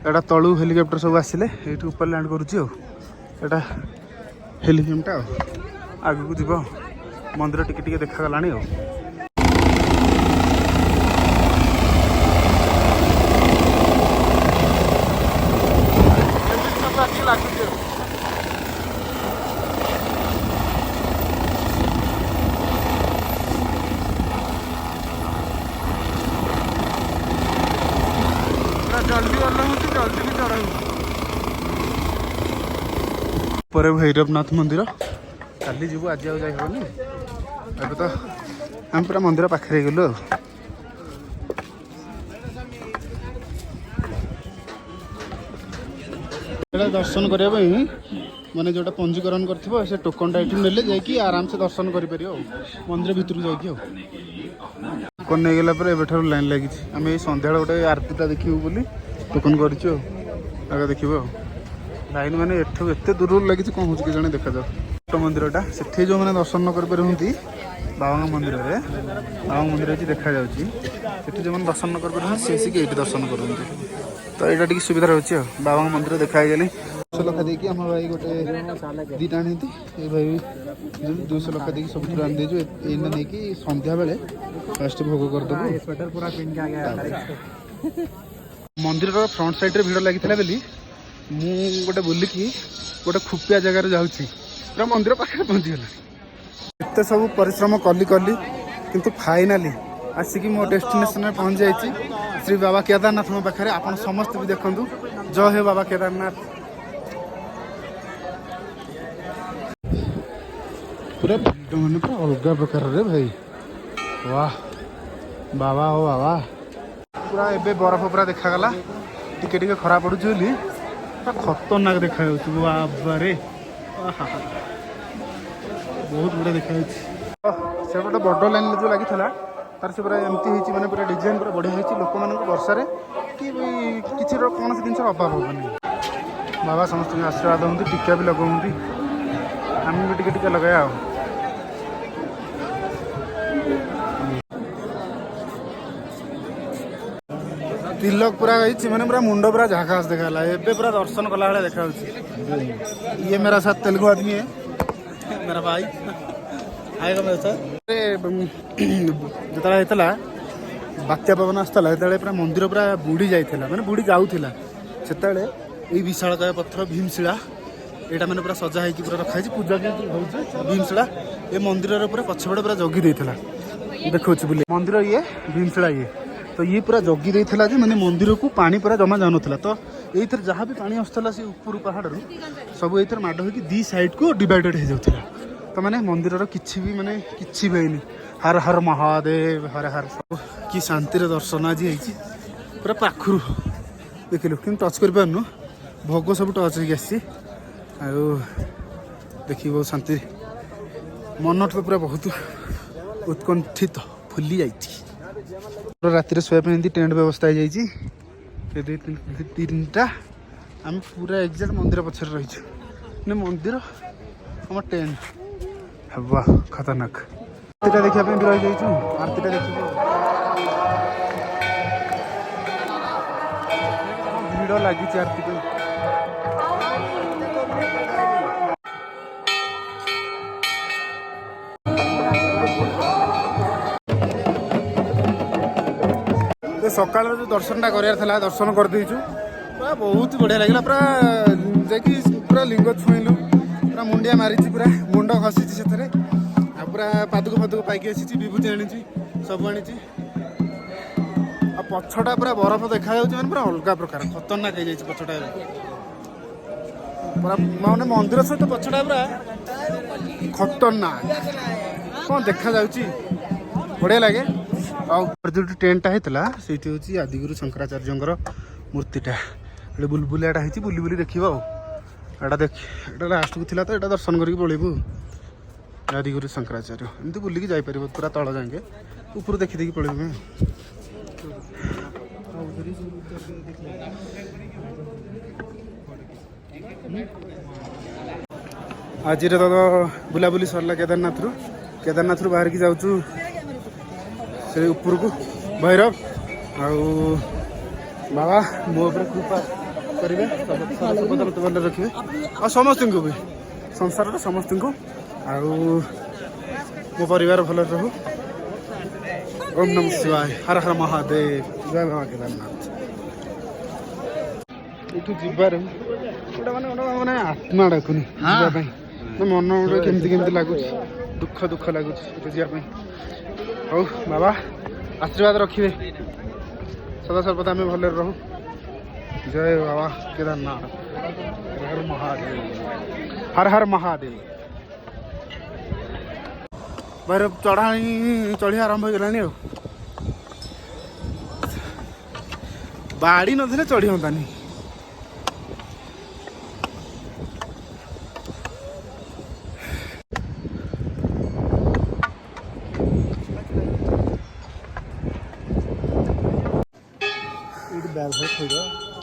एटा तलू helicopter सब आसिले ये ऊपर लैंड करुच्ची एटा हेलिकप्टर आग को जीव मंदिर टिके देखा गलानी जल्दी जल्दी भी चढ़ पर भैरवनाथ मंदिर काली जीव आज आज जाइबनी अब तो आम पूरा मंदिर पाखे गलु दर्शन करने माने जोटा पंजीकरण कर टोकन ये ने आराम से दर्शन कर मंदिर भितर टोकन नहीं गला लाइन लगी आम ये सन्ध्या गोटे आरतीटा देखू बोली टोकन कर देखो लाइन मैंने एत दूर लगी कौन हो जाने देखा जाओ छोट मंदिरटा से जो मैंने दर्शन न कर पारती बाबा मंदिर में बाबा मंदिर अच्छी देखा जाऊँगी जो मैंने दर्शन न कर पारे सी ये दर्शन करते तो यहाँ टी सुविधा रही बाबा मंदिर देखा गली 200 लक्ष देखिए आम भाई गोटे दीटा आनी ये भाई 200 लक्ष देखिए सब पूरा आनी देजु एने नहीं कि संध्या बेले फास्ट भोग करदेबू मंदिर फ्रंट साइड भिड़ लगी बोली गोटे बुलिकी गोटे खुपिया जगार जाऊँगी पूरा मंदिर पाखे पहुँचीगला एत सब परिश्रम कली कली किंतु फाइनाली आसिकी मो डेस्टिनेशन में पहुँच जाइए श्री बाबा केदारनाथ मो पाखे आपन समस्त भी देखु जय हे बाबा केदारनाथ पूरा मैंने पूरा अलग प्रकार रे भाई वाह बाबा ओ बाबा पूरा एबे बरफ पूरा देखागला टिके टिके खरा पड़ुची बोली खतरनाक देखा बाबा रे बहुत बड़ा देखा से गोटे बड़ लाइन जो लगी तार से पूरा एमती माने पूरा डिजाइन पूरा बढ़िया होती लोक मान वर्षार कि किसी कौन जिन अभाव होनी बाबा समस्त आशीर्वाद हूँ टीका भी लगाऊँगी आम भी टिके लगाया तिलक पूरा गई मैंने पूरा मुंड पूरा झाकास देखा एबे पूरा दर्शन कला भाई देखा ये मेरा साथ तेलुगु आदमी है मेरा भाई आएगा मेरे साथ जो बात्या पवन आसला जो पूरा मंदिर पूरा बुड़ी जाइला मैंने बुड़ी जाऊला से विशालकाय पत्थर भीमशिला यहाँ मैंने पूरा सजा होगी पूरा रखाई पूजा भीमशिला ये मंदिर पूरा पछपटे पूरा जगी देता देखा बोले मंदिर ये भीमशिला ये तो ये पूरा जगी देता जो मैंने मंदिर को पानी पूरा जमा जाऊन तो ये जहाँ भी पानी आसला से ऊपर पहाड़ सब ये माड़ हो दी साइड को डिवाइडेड हो जाता तो मैंने मंदिर किसी भी माने किसी भी नहीं हर हर महादेव हर हर कि शांति दर्शन आज होती पूरा पाखु देखिलु कि टच कर पारनु भोग सब टच हो देखिए बहुत शांति मन तो पूरा बहुत उत्कंठित फुली जाती रातिर शोया टेंट व्यवस्था हो जाती 3टा आम पूरा एक्जाक्ट मंदिर पछर रही मंदिर आम टेंट वाह खतरनाक आरतीटा देखा भी रही जाइए आरतीटा देखिए भिड़ लगी आरती सका जो दर्शनटा करार दर्शन कर देचु पूरा बहुत बढ़िया लगे पूरा पूरा लिंग छुईलु पूरा मुंडिया मारी पूरा मुंड खसी से पूरा पादक फादक पाइक आसी विभूति आनी सब आनी पछटा पूरा बरफ देखा मैंने पूरा अलग प्रकार खतरनाक हो जाए पछटा पूरा माने मंदिर सहित पछटा पूरा खतरनाक कौन देखा बढ़िया लगे जो टेंटा होता से हूँ आदिगुरु शंकराचार्य मूर्तिटा बुलबुलियाटा होती बुली बुली देखा आटा देख लास्ट को तो यहाँ दर्शन करके पलैबू आदिगुरु शंकराचार्य एमती बुलिकी जापर पूरा तल जाए ऊपर देखी देखी पलैबू आज तो बुलाबुली सरला केदारनाथ रु बाहर की जाऊँ से ऊपर को भैरव आ बाबा मो कृपा करेंगे मत भल रखिए और समस्त को भी संसार समस्त को मो परिवार भल रहू। ओम नमः शिवाय हर हर महादेव जय बाबा केदारनाथ। ये जीवार गोटे मैंने आत्मा डाकुनि जावाई मन गोटे केमती केमती लगुच दुख दुख लगुच जावाई। हौ बाबा आशीर्वाद रखिए सदा सर्वदा आम भले रहू। जय बाबा केदारनाथ हर हर महादेव हर हर महादेव। भैरव चढ़ी आरंभ हो गलानी बाड़ी नथिले चढ़ी होतानी।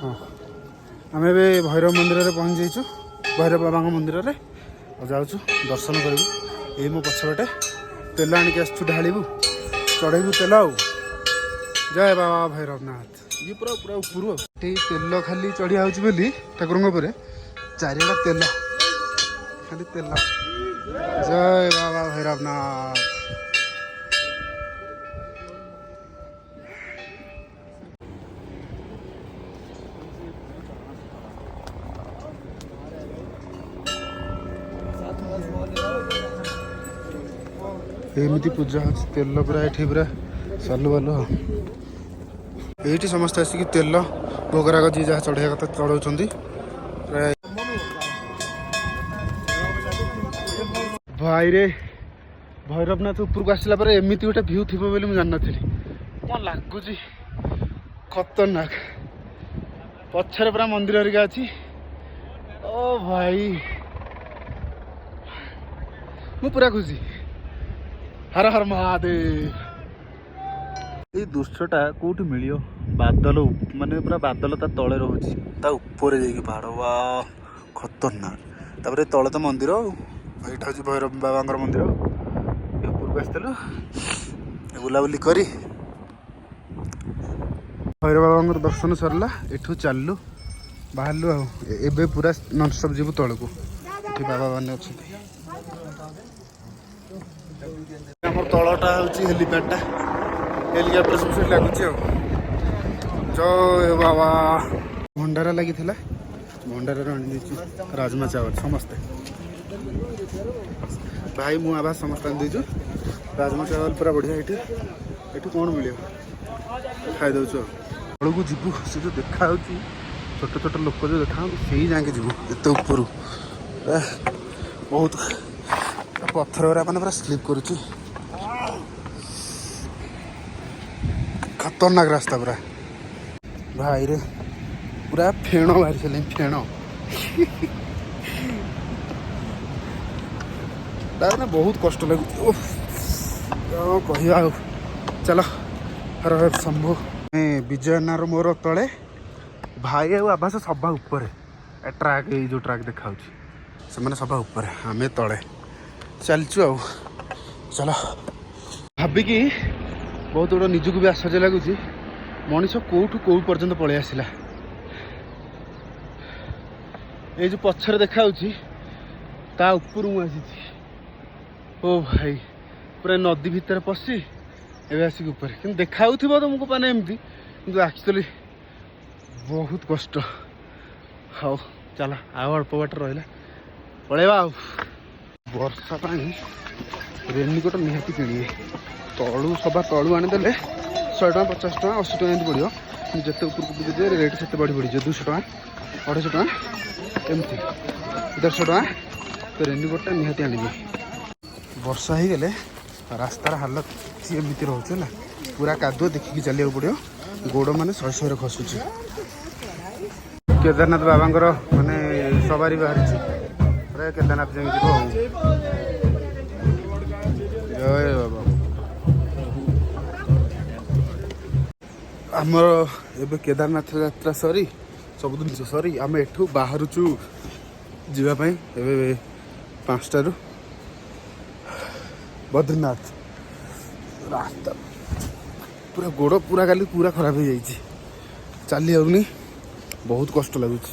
हाँ आम भैरव मंदिर में पहुँच जाइचु भैरव बाबा मंदिर में जाऊँ दर्शन करूँ। ये मो पछपटे तेल आणिक आसु ढालू चढ़ेबू तेल आ। जय बाबा भैरवनाथ। ये पूरा पूरा ऊपर तेल खाली चढ़ी आऊँच बोली ठाकुर चारिड़ा तेल खाली तेल। जय बाबा भैरवनाथ। एमती पूजा हो तेल पूरा ये पूरा सालु बालु ये समस्त आसिक तेल भोगराग जी जहाँ चढ़ाया कथा चढ़ाऊँ। भाई रे भैरवनाथ उपरको आसला एमती गोटे भ्यू थी बोली मुझे जान नी कौन लगुच खतरनाक। पछरे पूरा मंदिर हरिका अच्छी। ओ भाई मु पूरा खुशी। हर हर महादेव। ये दृश्यटा कौटी मिलियो बादल माने पूरा बादल ता तले रोची ता ऊपर जाइए पहाड़ वाह खतरनाक। तापर तले तो मंदिर यहाँ हूँ भैरव बाबा मंदिर ऊपर आसलु बुलाबुली करी भैरव बाबा दर्शन सरला एठू चलू बाहरलु आबे पूरा ननस्टप जीवु तलू ये बाबा मैंने अच्छा। आम तलटा हूँ हेलीपैडटा हेलीकप्टर सब से लगुच। जय बाबा भंडारा लगी भंडार राजमा चावल समस्ते भाई मु आवाज समस्त आनीचु राजमा चावल पूरा बढ़िया। ये कौन मिले खाई दौ तलू को जीवु से जो देखा छोट छोट लोक जो देखा से जाके जीवु एत ऊपर बहुत पत्थर गुरा मैंने पूरा स्लीप करुच्ची खतरनाक रास्ता पूरा भाई रे पूरा फेण बाहरी सारे फेण बहुत कष्ट लगुच कह। चलो हर हर शंभु। विजयनार मोर तले भाई आवास सभा उपर ट्राक जो ट्राक देखा से सभा उपर आम तले चलचु आ। चलो भाविकी बहुत बड़ा निजक भी आश्चर्य लगुच मनीष कौटू कौ पर्यंत पलि आसला। ये जो पछरे देखा ता ऊपर मुझे ओ भाई पूरा नदी भितर पशि एवं आसिक ऊपर कि देखा तुमको पाने एमती कि एक्चुअली बहुत कष्ट। हाँ चल आउ अल्प बाट रहा पलैबा वर्षा पानी रेनिकोट निहाती किणवे तलू सभा तलू आनीदे 100 टका 50 टका 80 टका एमती पड़ो जिते उपरको रेट से बढ़ी बढ़ी 200 टका 250 टका एमती 150 टका तो रेनिकोटा निहाती आनबे। वर्षा हो गले रास्तार हालत एमती रोचे ना पूरा कादुआ देखिकी चलिया पड़ो गोड़ मैंने शहे शहे खसुची। केदारनाथ बाबा माने सवारी बाहरी केदारनाथ जमी जीव। जय बाबा। आमर एबे केदारनाथ यात्रा सरी सब दिन सरी आम एठू बाहरुचु जीवाई एबे 5टारू बद्रीनाथ रास्ता पूरा गोड़ पूरा काली पूरा खराब हो जाइए चली आउनी बहुत कष्ट लगुच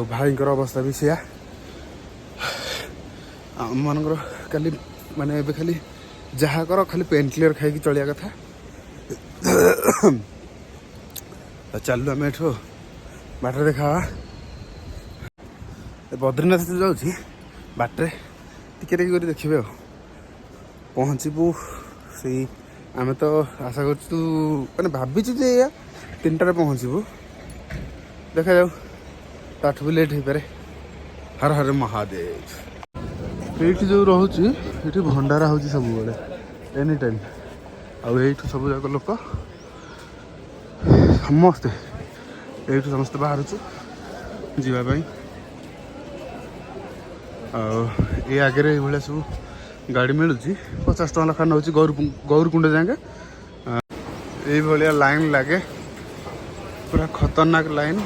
भाईंकर अवस्था भी सिया आम मानकर खाली माने एबे खाली जहाँ कर खाली पेन क्लियर खाई चलिया कथा चलू आम एठू बाटर देखा बद्रीनाथ जो जाऊँगी बाटे टिके देखिए पहुँचबू से आम तो आशा करूँ मैंने भावीचु जे या 3टार पहुँचबू देखा जाऊ ताठ भी लेट हो पारे हर हर महादेव ये जो रोचे ये भंडारा हो सब एनी टाइम आउ सब जाक लोक समस्ते ये समस्ते बाहर जावाई ये आगे ये सब गाड़ी मिलूँ 50 टका लेखा नौ गौरकुंड जाए ये लाइन लगे पूरा खतरनाक लाइन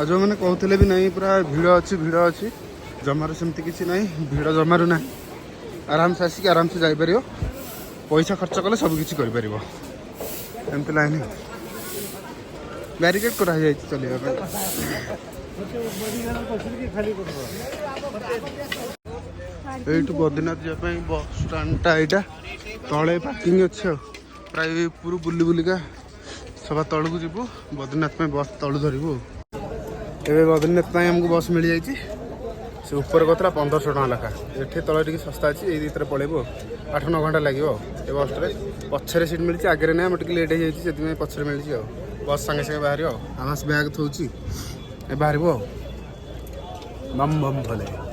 आ जो मैंने कहते भी नहीं पूरा भिड़ अच्छी जमार सेमती किसी ना भिड़ जमार ना आराम से आसिक आराम से जापर पैसा खर्च कले सबकि एमती लाइन बैरिकेड कराई चलिए बद्रीनाथ जापाई बस स्टाण्डटा यहाँ तले पार्किंग अच्छे प्राय पूरा बुली बुलिका सभा तलू जीवु बद्रीनाथ बस तलू धरबू ए बद्रीनाथ आमको बस मिल जाइए से ऊपर कतरा 1500 टका लेखा ये तले टी सस्ता अच्छी ये पलैबू 8-9 घंटा लगे ये बस पछरे सीट मिली आगे ना आम टे लेट हो पछरे मिली बस सागे सागे बाहर आवास बैग थोची बाहर बम बम भले